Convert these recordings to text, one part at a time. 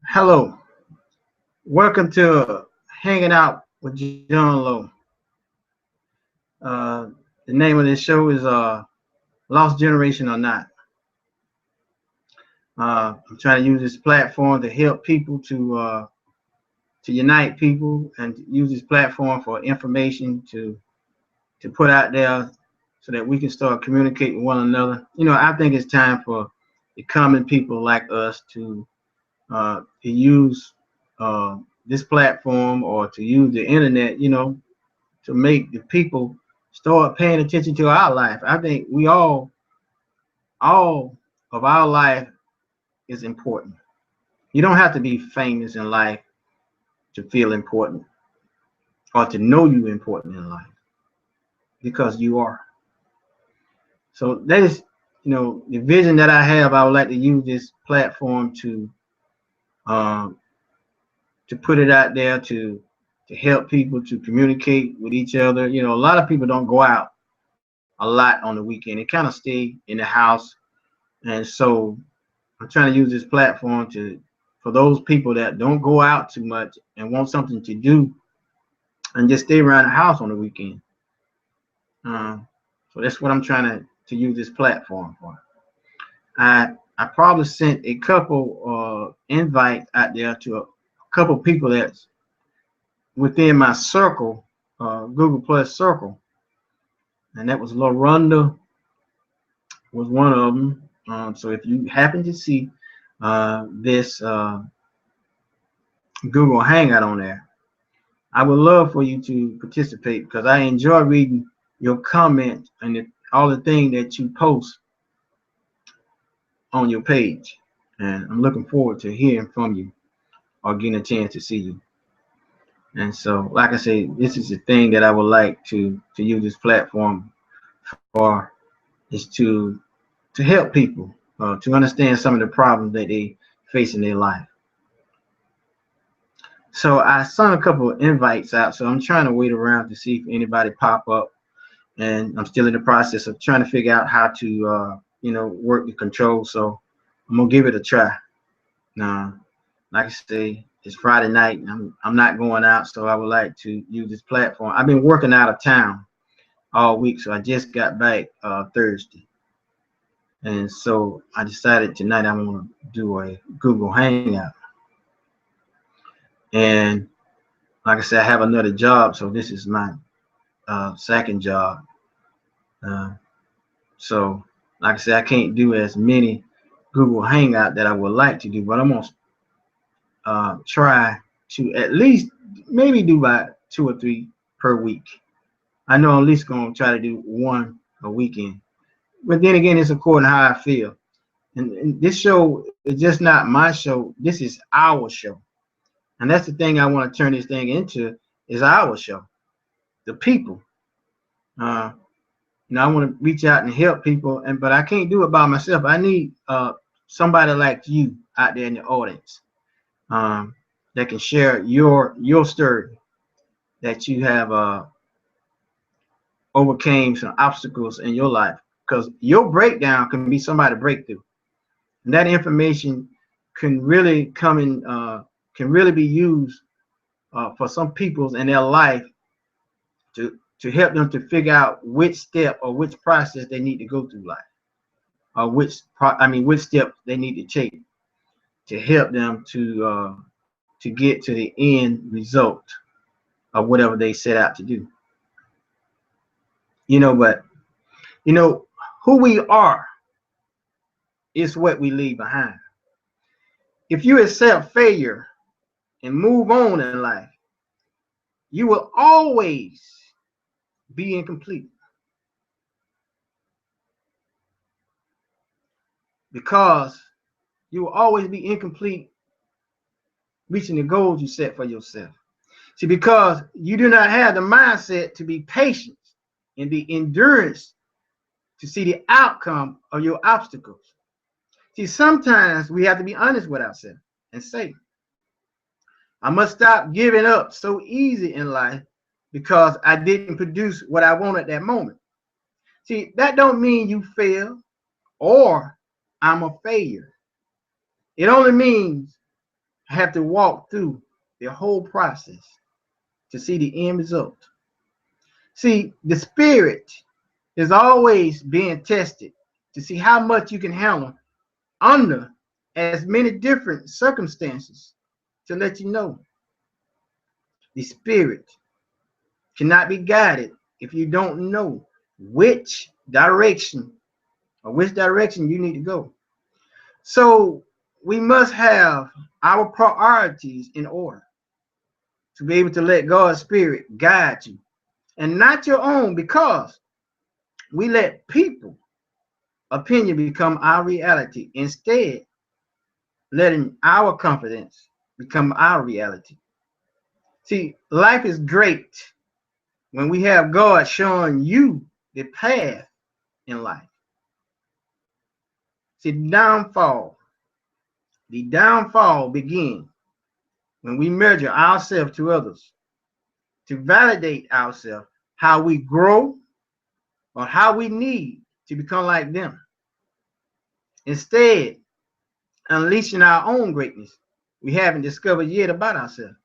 Hello, welcome to Hanging Out with John Lowe. The name of this show is Lost Generation or Not. I'm trying to use this platform to help people to unite people and to use this platform for information to put out there so that we can start communicating with one another. I think it's time for the common people like us to use this platform or to use the internet, to make the people start paying attention to our life. I think we all of our life is important. You don't have to be famous in life to feel important or to know you're important in life because you are. So that is, the vision that I have. I would like to use this platform um, to put it out there to help people to communicate with each other. A lot of people don't go out a lot on the weekend. They kind of stay in the house, and so I'm trying to use this platform to for those people that don't go out too much and want something to do and just stay around the house on the weekend. So that's what I'm trying to use this platform for. I probably sent a couple invites out there to a couple people that's within my circle, Google Plus circle, and that was LaRonda was one of them. So if you happen to see this Google Hangout on there, I would love for you to participate because I enjoy reading your comments and all the things that you post on your page. And I'm looking forward to hearing from you or getting a chance to see you. And so, like I say, this is the thing that I would like to use this platform for is to help people to understand some of the problems that they face in their life. So I sent a couple of invites out, so I'm trying to wait around to see if anybody pop up, and I'm still in the process of trying to figure out how to work the control. So I'm gonna give it a try. Now, like I say, it's Friday night. I'm not going out, so I would like to use this platform. I've been working out of town all week, so I just got back Thursday, and so I decided tonight I'm gonna do a Google Hangout. And like I said, I have another job, so this is my second job. Uh, so, like I said, I can't do as many Google Hangout that I would like to do, but I'm gonna try to at least maybe do about 2 or 3 per week. I know I'm at least gonna try to do one a weekend. But then again, it's according to how I feel. And this show is just not my show. This is our show, and that's the thing I want to turn this thing into is our show, the people. Uh, I want to reach out and help people, but I can't do it by myself. I need somebody like you out there in the audience that can share your story that you have overcame some obstacles in your life. Because your breakdown can be somebody's breakthrough, and that information can really can really be used for some people's in their life to help them to figure out which step or which process they need to go through life, or which step they need to take to help them to get to the end result of whatever they set out to do. But you know who we are is what we leave behind. If you accept failure and move on in life, you will always be incomplete because you will always be incomplete reaching the goals you set for yourself. See, because you do not have the mindset to be patient and the endurance to see the outcome of your obstacles. See, sometimes we have to be honest with ourselves and say, I must stop giving up so easy in life because I didn't produce what I want at that moment. See, that don't mean you fail or I'm a failure. It only means have to walk through the whole process to see the end result. See, the spirit is always being tested to see how much you can handle under as many different circumstances, to let you know the spirit cannot be guided if you don't know which direction you need to go. So we must have our priorities in order to be able to let God's spirit guide you and not your own, because we let people opinion become our reality, instead letting our confidence become our reality. See, life is great when we have God showing you the path in life. See, the downfall begins when we measure ourselves to others to validate ourselves, how we grow or how we need to become like them. Instead, unleashing our own greatness we haven't discovered yet about ourselves.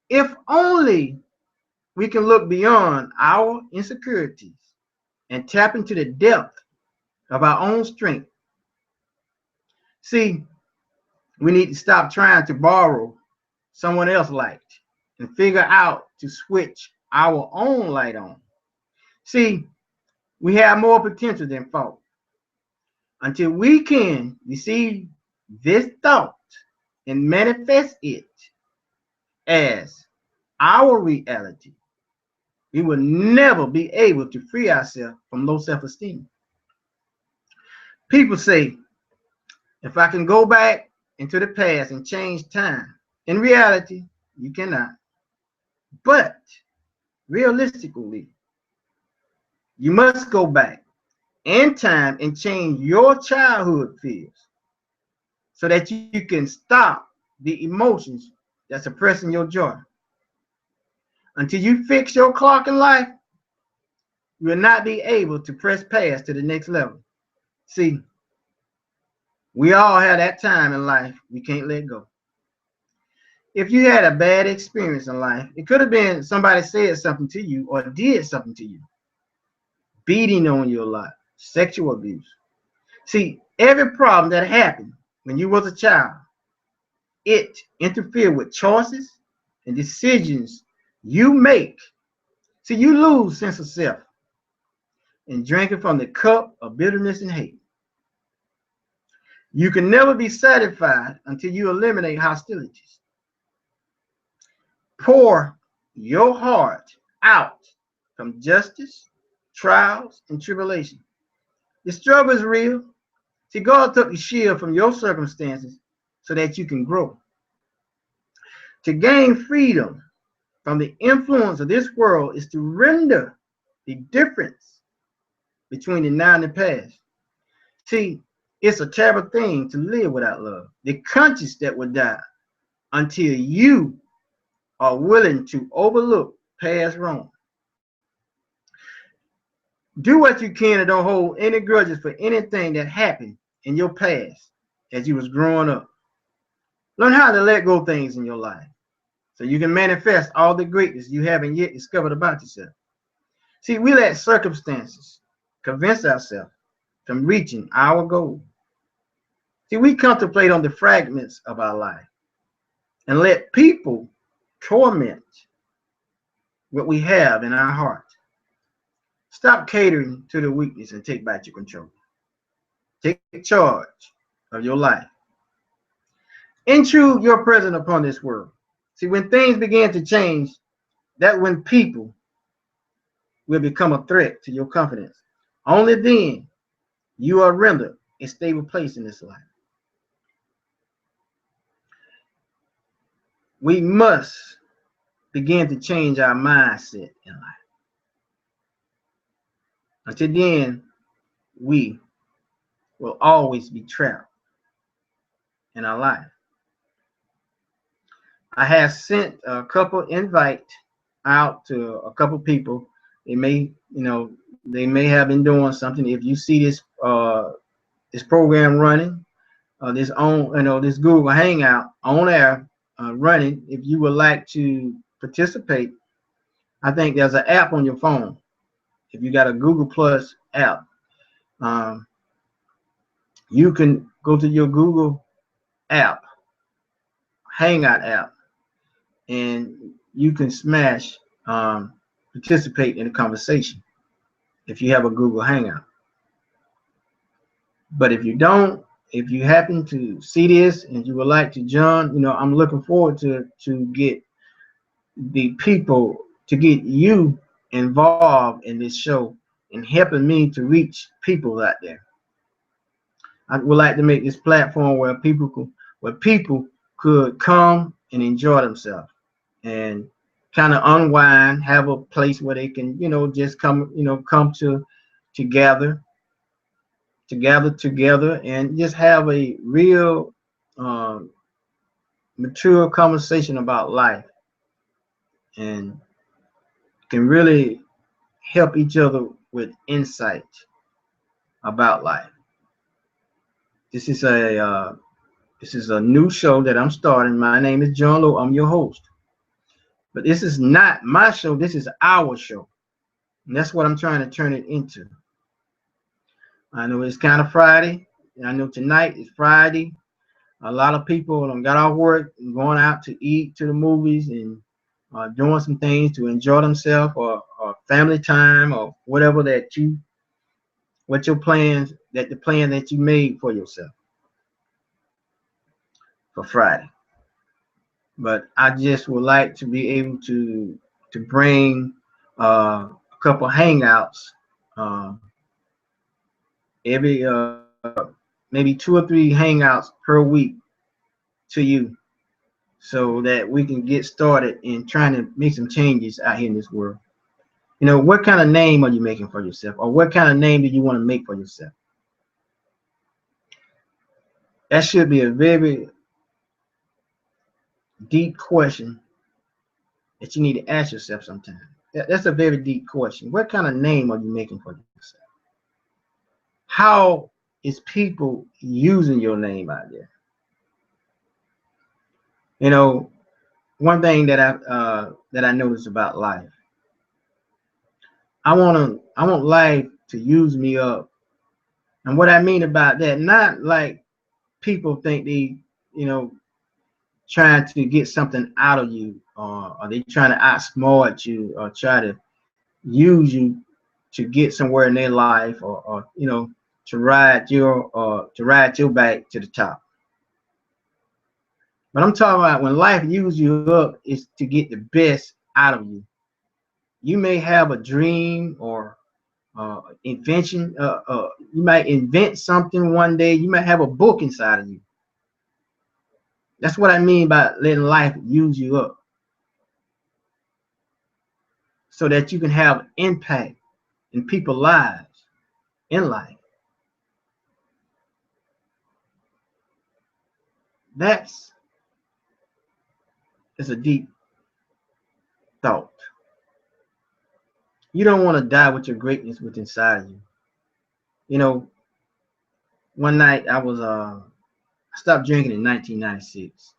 If only we can look beyond our insecurities and tap into the depth of our own strength. See, we need to stop trying to borrow someone else's light and figure out to switch our own light on. See, we have more potential than fault. Until we can receive this thought and manifest it as our reality, we will never be able to free ourselves from low self-esteem. People say, if I can go back into the past and change time, in reality, you cannot. But realistically, you must go back in time and change your childhood fears so that you can stop the emotions that's suppressing your joy. Until you fix your clock in life, you will not be able to press past to the next level. See, we all have that time in life we can't let go. If you had a bad experience in life, it could have been somebody said something to you or did something to you, beating on you a lot, sexual abuse. See, every problem that happened when you was a child, it interfered with choices and decisions you make. See, you lose sense of self and drinking from the cup of bitterness and hate. You can never be satisfied until you eliminate hostilities. Pour your heart out from justice, trials, and tribulation. The struggle is real. See, God took the shield from your circumstances so that you can grow. To gain freedom from the influence of this world is to render the difference between the now and the past. See, it's a terrible thing to live without love. The conscience that will die until you are willing to overlook past wrong. Do what you can and don't hold any grudges for anything that happened in your past as you was growing up. Learn how to let go of things in your life so you can manifest all the greatness you haven't yet discovered about yourself. See, we let circumstances convince ourselves from reaching our goal. See, we contemplate on the fragments of our life and let people torment what we have in our heart. Stop catering to the weakness and take back your control. Take charge of your life. Intrude your presence upon this world. See, when things begin to change, that's when people will become a threat to your confidence. Only then you are rendered a stable place in this life. We must begin to change our mindset in life. Until then, we will always be trapped in our life. I have sent a couple invite out to a couple people. They may, they may have been doing something. If you see this this program running, this Google Hangout on air running. If you would like to participate, I think there's an app on your phone. If you got a Google Plus app, um, you can go to your Google app, Hangout app, and you can smash participate in the conversation if you have a Google Hangout. But if you don't, if you happen to see this and you would like to join, I'm looking forward to get the people, to get you involved in this show and helping me to reach people out there. I would like to make this platform where people could come and enjoy themselves and kind of unwind, have a place where they can, just come together together and just have a real mature conversation about life, and can really help each other with insight about life. This is a new show that I'm starting. My name is John Lowe. I'm your host. But this is not my show. This is our show. And that's what I'm trying to turn it into. I know it's kind of Friday. And I know tonight is Friday. A lot of people got off work and going out to eat, to the movies, and doing some things to enjoy themselves, or family time, or whatever the plan that you made for yourself for Friday. But I just would like to be able to bring a couple hangouts every maybe 2 or 3 hangouts per week to you, so that we can get started in trying to make some changes out here in this world. What kind of name are you making for yourself, or what kind of name do you want to make for yourself? That should be a very deep question that you need to ask yourself sometime. That's a very deep question. What kind of name are you making for yourself? How is people using your name out there? One thing that I noticed about life, I want life to use me up. And what I mean about that, not like people think they, trying to get something out of you, or they trying to outsmart you, or try to use you to get somewhere in their life, or to ride your back to the top. But I'm talking about when life uses you up, is to get the best out of you. You may have a dream or invention. You might invent something one day. You might have a book inside of you. That's what I mean by letting life use you up, so that you can have impact in people's lives in life. That's a deep thought. You don't want to die with your greatness within inside of you. One night I stopped drinking in 1996,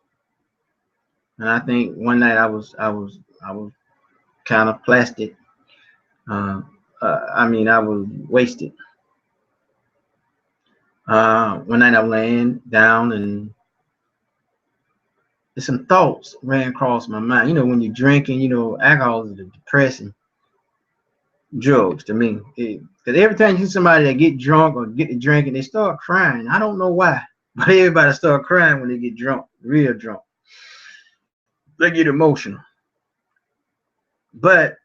and I think one night I was kind of plastic. I was wasted. One night I was laying down, and some thoughts ran across my mind. When you're drinking, alcohol is a depressing drugs to me. Because every time you see somebody that get drunk or get to drinking, they start crying. I don't know why, but everybody start crying when they get drunk, real drunk. They get emotional. But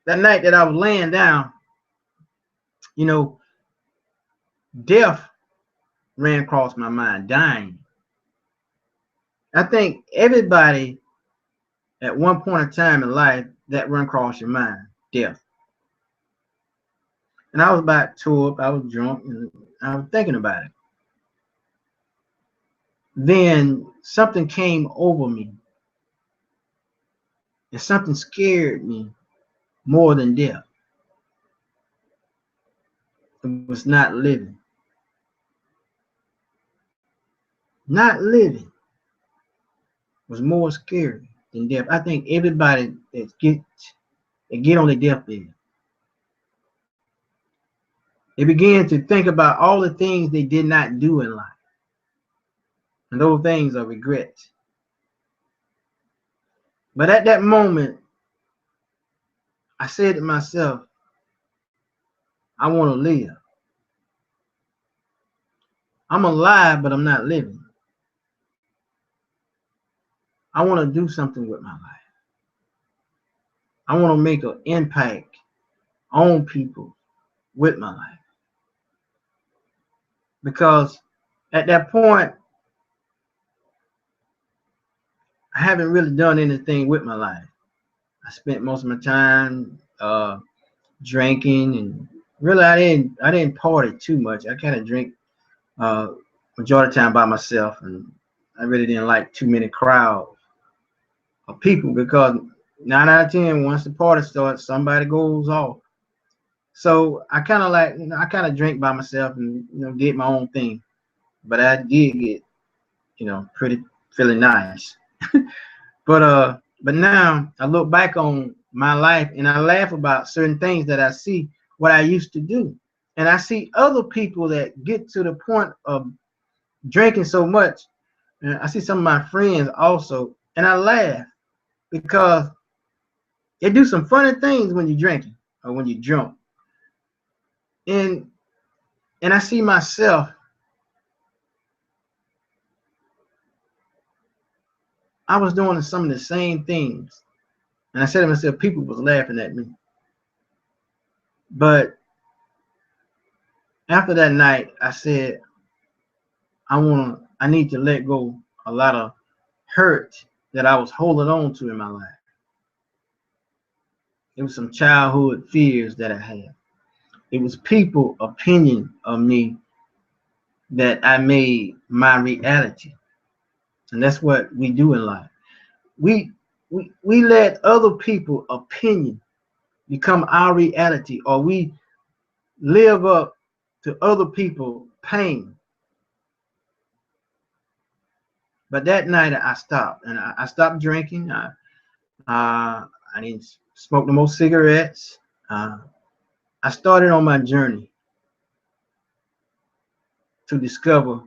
that night that I was laying down, death ran across my mind, dying. I think everybody at one point in time in life that run across your mind, death. And I was about tore up, I was drunk, and I was thinking about it. Then something came over me, and something scared me more than death. It was not living. Not living was more scary than death. I think everybody that get on the deathbed, they begin to think about all the things they did not do in life. And those things are regrets. But at that moment, I said to myself, I want to live. I'm alive, but I'm not living. I want to do something with my life. I want to make an impact on people with my life. Because at that point, I haven't really done anything with my life. I spent most of my time drinking, and really I didn't party too much. I kind of drink majority of the time by myself, and I really didn't like too many crowds of people because 9 out of 10, once the party starts, somebody goes off. So I kind of like, I kind of drink by myself and did my own thing. But I did get, pretty feeling nice. But now I look back on my life and I laugh about certain things that I see what I used to do. And I see other people that get to the point of drinking so much. And I see some of my friends also, and I laugh because they do some funny things when you're drinking or when you're drunk. And I see myself, I was doing some of the same things. And I said to myself, people was laughing at me. But after that night, I said, I need to let go a lot of hurt that I was holding on to in my life. It was some childhood fears that I had. It was people opinion of me that I made my reality. And that's what we do in life. We let other people opinion become our reality, or we live up to other people pain. But that night I stopped, and I stopped drinking. I didn't smoke no more cigarettes. I started on my journey to discover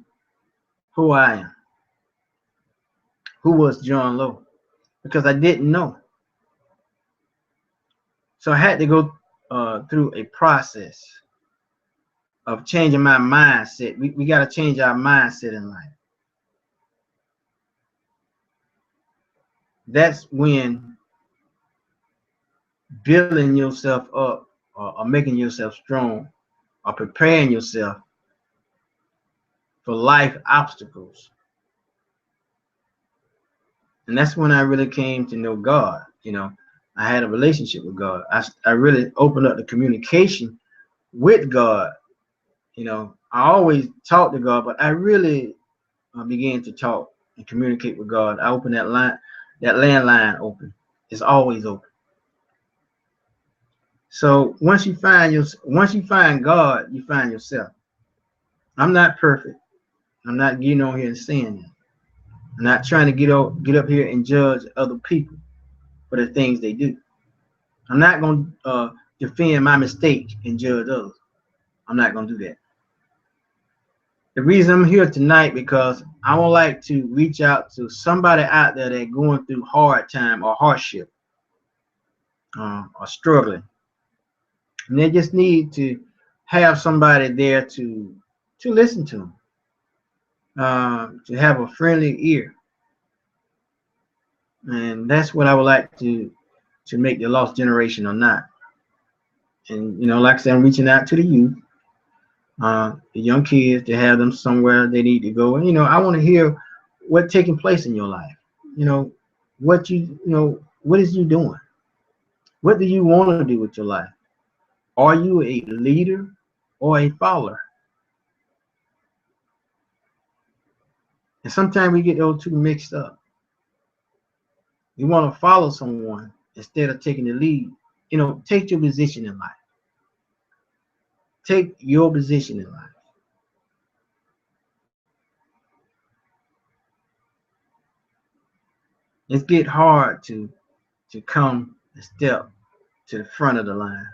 who I am, who was John Lowe, because I didn't know. So I had to go through a process of changing my mindset. We got to change our mindset in life. That's when building yourself up or making yourself strong or preparing yourself for life obstacles. And that's when I really came to know God. I had a relationship with God. I really opened up the communication with God. I always talked to God, but I really began to talk and communicate with God. I opened that landline open. It's always open. So once you find God, you find yourself. I'm not perfect. I'm not getting on here and saying that. I'm not trying to get up here and judge other people for the things they do. I'm not going to defend my mistake and judge others. I'm not going to do that. The reason I'm here tonight because I would like to reach out to somebody out there that's going through hard time or hardship or struggling. And they just need to have somebody there to listen to them, to have a friendly ear. And that's what I would like to make the lost generation or not. And like I said, I'm reaching out to the youth, the young kids, to have them somewhere they need to go. And I want to hear what's taking place in your life. What is you doing? What do you want to do with your life? Are you a leader or a follower? And sometimes we get those two mixed up. You want to follow someone instead of taking the lead. Take your position in life. Take your position in life. It's get hard to come a step to the front of the line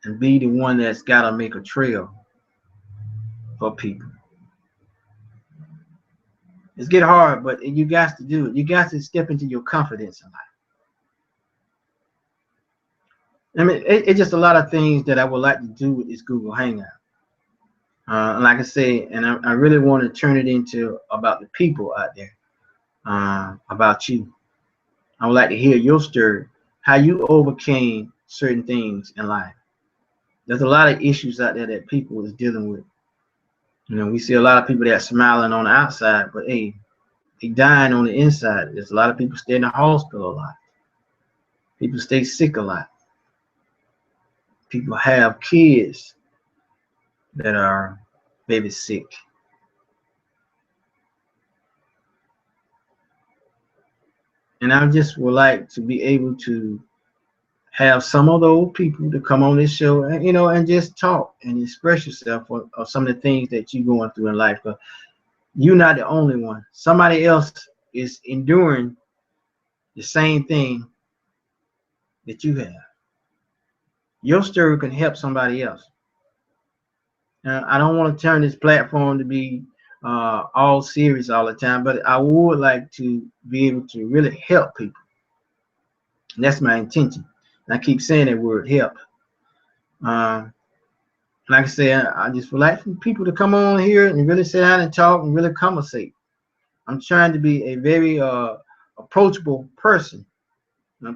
and be the one that's got to make a trail for people. It's get hard, but you got to do it. You got to step into your confidence in life. I mean, it's just a lot of things that I would like to do with this Google Hangout. Like I say, and I really want to turn it into about the people out there, about you. I would like to hear your story, how you overcame certain things in life. There's a lot of issues out there that people is dealing with. You know, we see a lot of people that are smiling on the outside, but hey, they dying on the inside. There's a lot of people stay in the hospital a lot. People stay sick a lot. People have kids that are baby sick. And I just would like to be able to have some of those people to come on this show and, you know, and just talk and express yourself of some of the things that you're going through in life. But you're not the only one. Somebody else is enduring the same thing that you have. Your story can help somebody else. Now, I don't want to turn this platform to be all serious all the time, but I would like to be able to really help people. And that's my intention. And I keep saying that word, help. Like I said, I just would like for people to come on here and really sit down and talk and really conversate. I'm trying to be a very approachable person.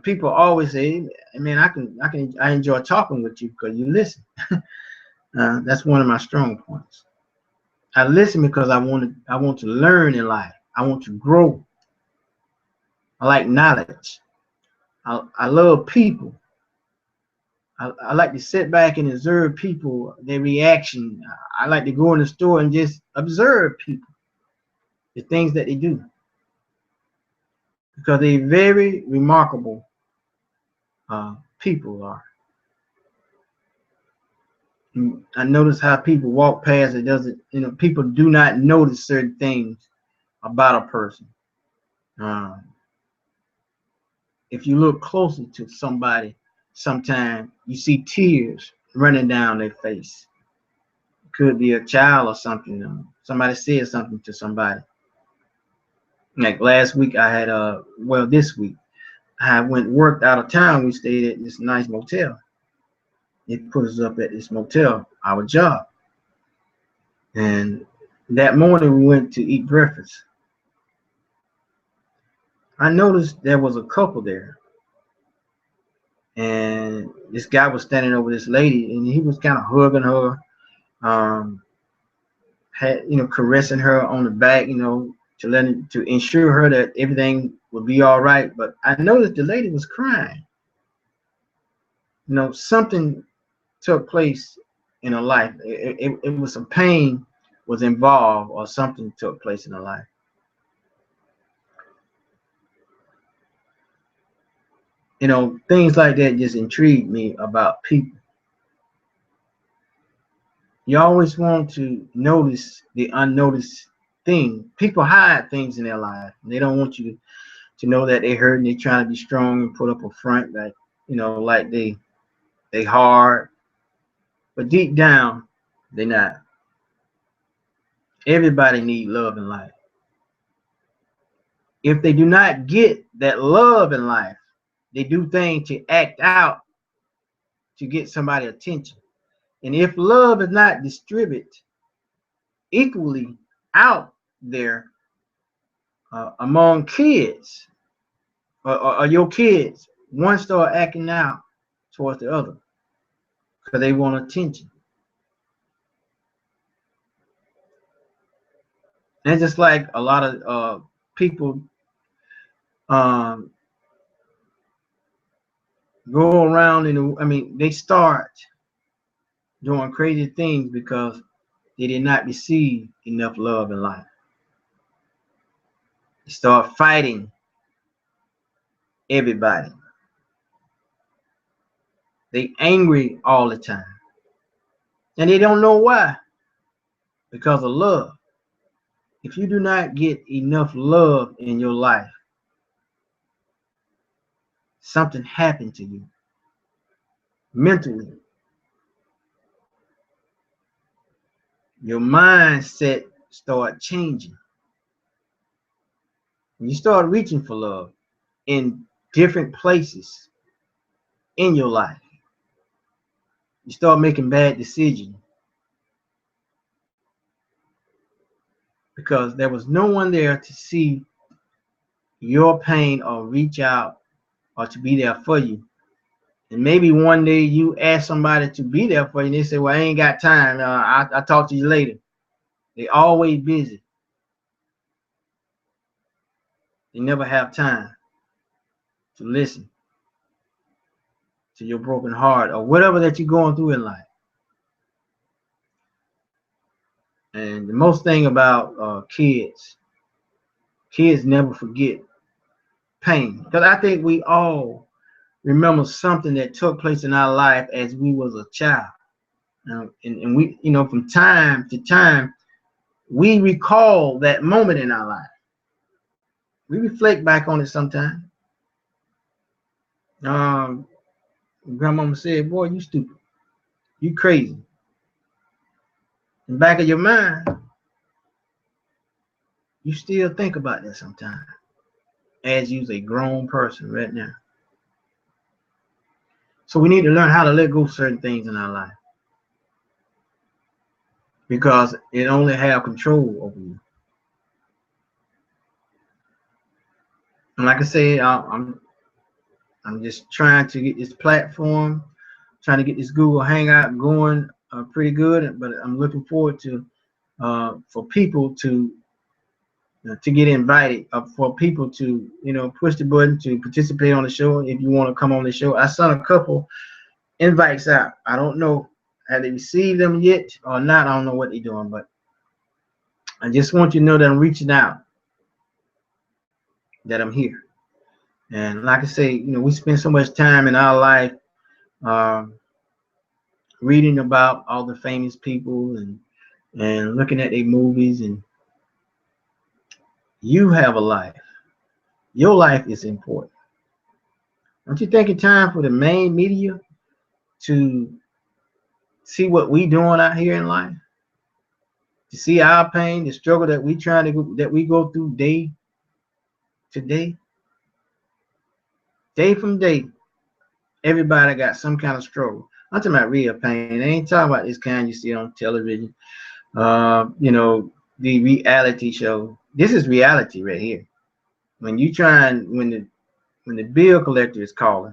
People always say, "Man, I enjoy talking with you because you listen." That's one of my strong points. I listen because I want to learn in life. I want to grow. I like knowledge. I love people. I like to sit back and observe people, their reaction. I like to go in the store and just observe people, the things that they do, because they're very remarkable people are. I notice how people walk past. It doesn't, you know, people do not notice certain things about a person. If you look closer to somebody, sometimes you see tears running down their face. It could be a child or something. Somebody said something to somebody. Like last week, I had this week, I worked out of town. We stayed at this nice motel. They put us up at this motel, our job. And that morning we went to eat breakfast. I noticed there was a couple there. And this guy was standing over this lady and he was kind of hugging her, caressing her on the back, to ensure her that everything would be all right. But I noticed the lady was crying. Something took place in her life. It was some pain was involved, or something took place in her life. Things like that just intrigue me about people. You always want to notice the unnoticed thing. People hide things in their life. They don't want you to know that they're hurting. They're trying to be strong and put up a front that, like they hard. But deep down, they're not. Everybody needs love in life. If they do not get that love in life, they do things to act out to get somebody's attention. And if love is not distributed equally out there among kids, or your kids, one start acting out towards the other because they want attention. And just like a lot of people go around they start doing crazy things because they did not receive enough love in life. They start fighting everybody. They angry all the time. And they don't know why. Because of love. if you do not get enough love in your life, something happened to you mentally. Your mindset start changing. You start reaching for love in different places in your life. You start making bad decisions because there was no one there to see your pain or reach out or to be there for you. And maybe one day you ask somebody to be there for you and they say, well, I ain't got time. I'll talk to you later. They always busy. They never have time to listen to your broken heart or whatever that you're going through in life. And the most thing about kids never forget pain. Because I think we all remember something that took place in our life as we was a child. And we, from time to time, we recall that moment in our life. We reflect back on it sometimes. Grandmama said, boy, you stupid. You crazy. In the back of your mind, you still think about that sometimes as you're a grown person right now. So we need to learn how to let go of certain things in our life because it only have control over you. And like I said, I'm just trying to get this platform, trying to get this Google Hangout going pretty good, but I'm looking forward to for people to get invited, for people to push the button to participate on the show. If you want to come on the show, I sent a couple invites out. I don't know have they received them yet or not. I don't know what they're doing, but I just want you to know that I'm reaching out, that I'm here. And like I say, we spend so much time in our life reading about all the famous people and looking at their movies, and you have a life. Your life is important. Don't you think it's time for the main media to see what we doing out here in life? To see our pain, the struggle that we go through day to day, day from day. Everybody got some kind of struggle. I'm talking about real pain. I ain't talking about this kind you see on television. The reality show. This is reality right here. When you try and when the bill collector is calling,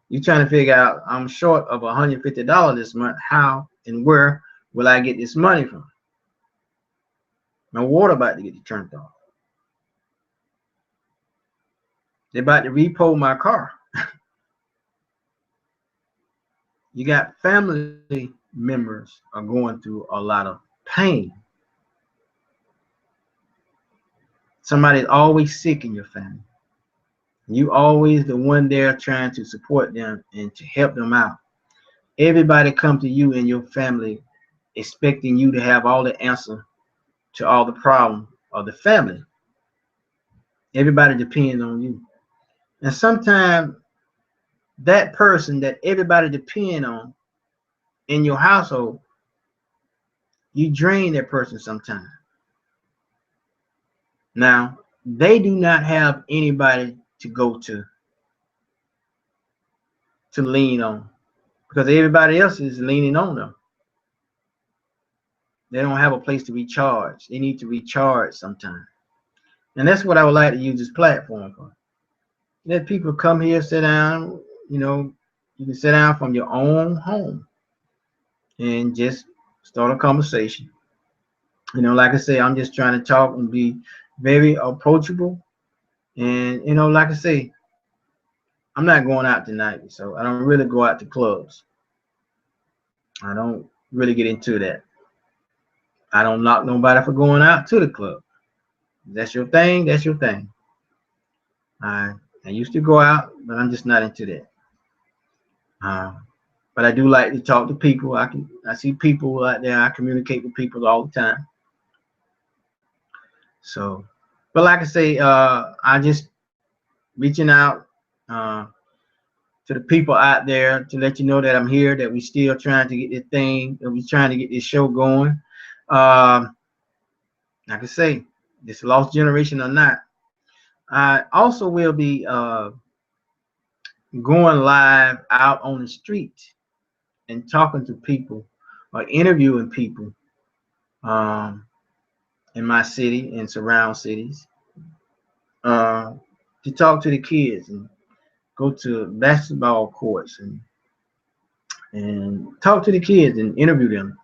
you're trying to figure out, I'm short of $150 this month. How and where will I get this money from? My water about to get turned off. They're about to repo my car. You got family members are going through a lot of pain. Somebody's always sick in your family. You always the one there trying to support them and to help them out. Everybody come to you and your family expecting you to have all the answer to all the problem of the family. Everybody depends on you. And sometimes that person that everybody depend on in your household, you drain that person sometimes. Now, they do not have anybody to go to lean on because everybody else is leaning on them. They don't have a place to recharge. They need to recharge sometimes. And that's what I would like to use this platform for. Let people come here, sit down, you can sit down from your own home and just start a conversation. Like I say, I'm just trying to talk and be very approachable. And, like I say, I'm not going out tonight, so I don't really go out to clubs. I don't really get into that. I don't knock nobody for going out to the club. If that's your thing, that's your thing. I used to go out, but I'm just not into that. But I do like to talk to people. I see people out there. I communicate with people all the time. So, but like I say, I just reaching out to the people out there to let you know that I'm here, that we still trying to get this thing, that we trying to get this show going. Um, like I say, this lost generation or not, I also will be going live out on the street and talking to people or interviewing people um, in my city and surround cities uh, to talk to the kids and go to basketball courts and talk to the kids and interview them,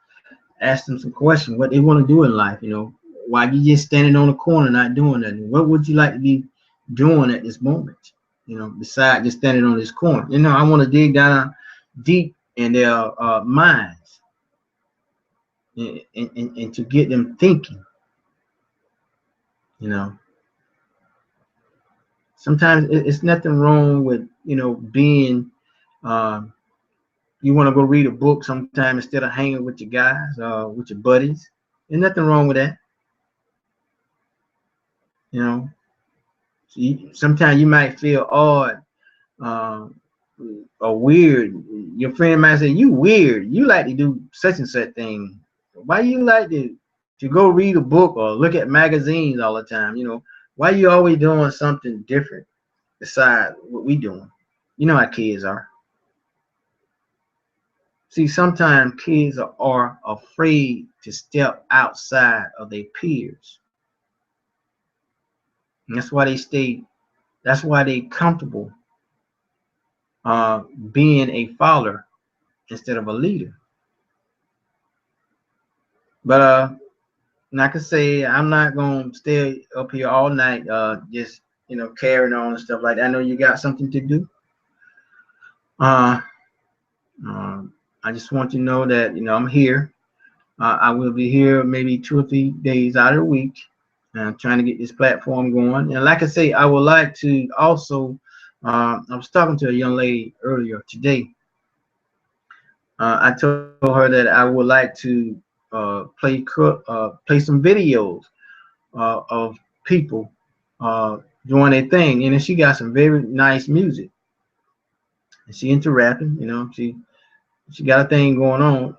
ask them some questions, what they want to do in life. You know, why you just standing on the corner not doing nothing? What would you like to be doing at this moment? You know, besides just standing on this corner. You know, I want to dig down deep in their minds and to get them thinking. You know, sometimes it's nothing wrong with, you know, being um, you want to go read a book sometime instead of hanging with your guys, with your buddies. There's nothing wrong with that. You know, sometimes you might feel odd uh, or weird. Your friend might say, "You weird. You like to do such and such thing. Why you like to go read a book or look at magazines all the time? You know, why you always doing something different besides what we doing? You know how kids are. See, sometimes kids are afraid to step outside of their peers. And that's why they stay, that's why they comfortable being a follower instead of a leader. But like I say, I'm not gonna stay up here all night, just you know, carrying on and stuff like that. I know you got something to do. Uh, uh, I just want you to know that you know I'm here. I will be here maybe 2 or 3 days out of the week, trying to get this platform going. And like I say, I would like to also. I was talking to a young lady earlier today. I told her that I would like to play some videos of people doing their thing, and then she got some very nice music. And she into rapping, you know. She got a thing going on,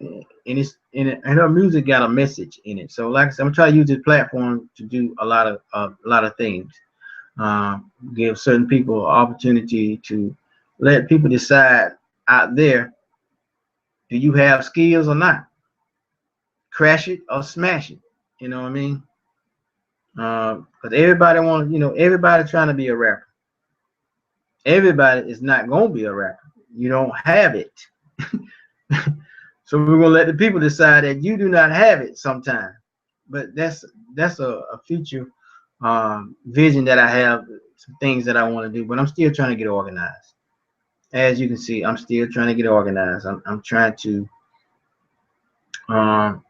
and it's in it, and her music got a message in it. So, like I said, I'm trying to use this platform to do a lot of things. Give certain people an opportunity to let people decide out there: do you have skills or not? Crash it or smash it. You know what I mean? Because everybody wants, you know, everybody trying to be a rapper. Everybody is not gonna be a rapper. You don't have it. So we're gonna let the people decide that you do not have it sometime. But that's a future vision that I have, some things that I want to do, but I'm still trying to get organized. As you can see, I'm still trying to get organized. I'm trying to um,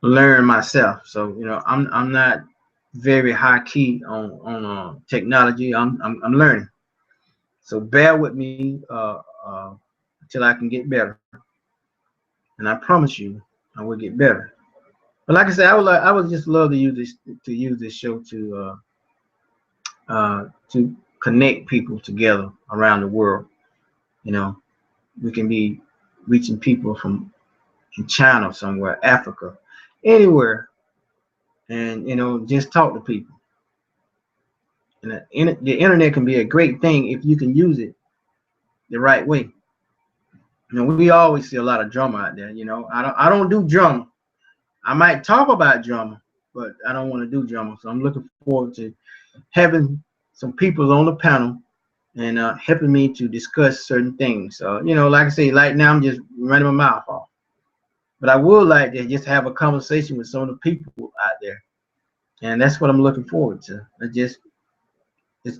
learn myself. So you know, I'm not very high key on technology. I'm learning. So bear with me until I can get better, and I promise you, I will get better. But like I said, I would just love to use this show to connect people together around the world. You know, we can be reaching people from in China somewhere, Africa, anywhere, and you know, just talk to people. And the internet can be a great thing if you can use it the right way. You know, we always see a lot of drama out there. You know, I don't do drama. I might talk about drama, but I don't want to do drama. So I'm looking forward to having some people on the panel and helping me to discuss certain things. You know, like I say, like now I'm just running my mouth off. But I would like to just have a conversation with some of the people out there, and that's what I'm looking forward to. I just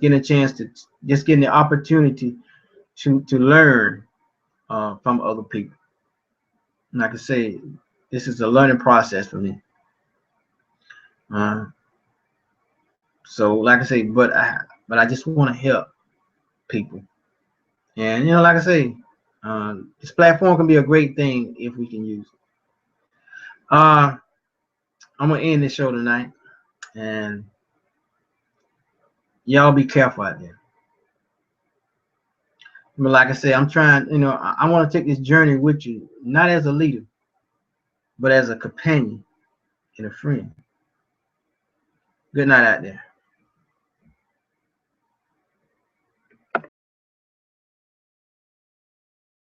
getting a chance to just getting the opportunity to learn from other people. And like I say, this is a learning process for me. Uh, so like I say, but I just want to help people. And you know, like I say, this platform can be a great thing if we can use it. I'm gonna end this show tonight, and y'all be careful out there. But like I said, I'm trying, I want to take this journey with you, not as a leader, but as a companion and a friend. Good night out there.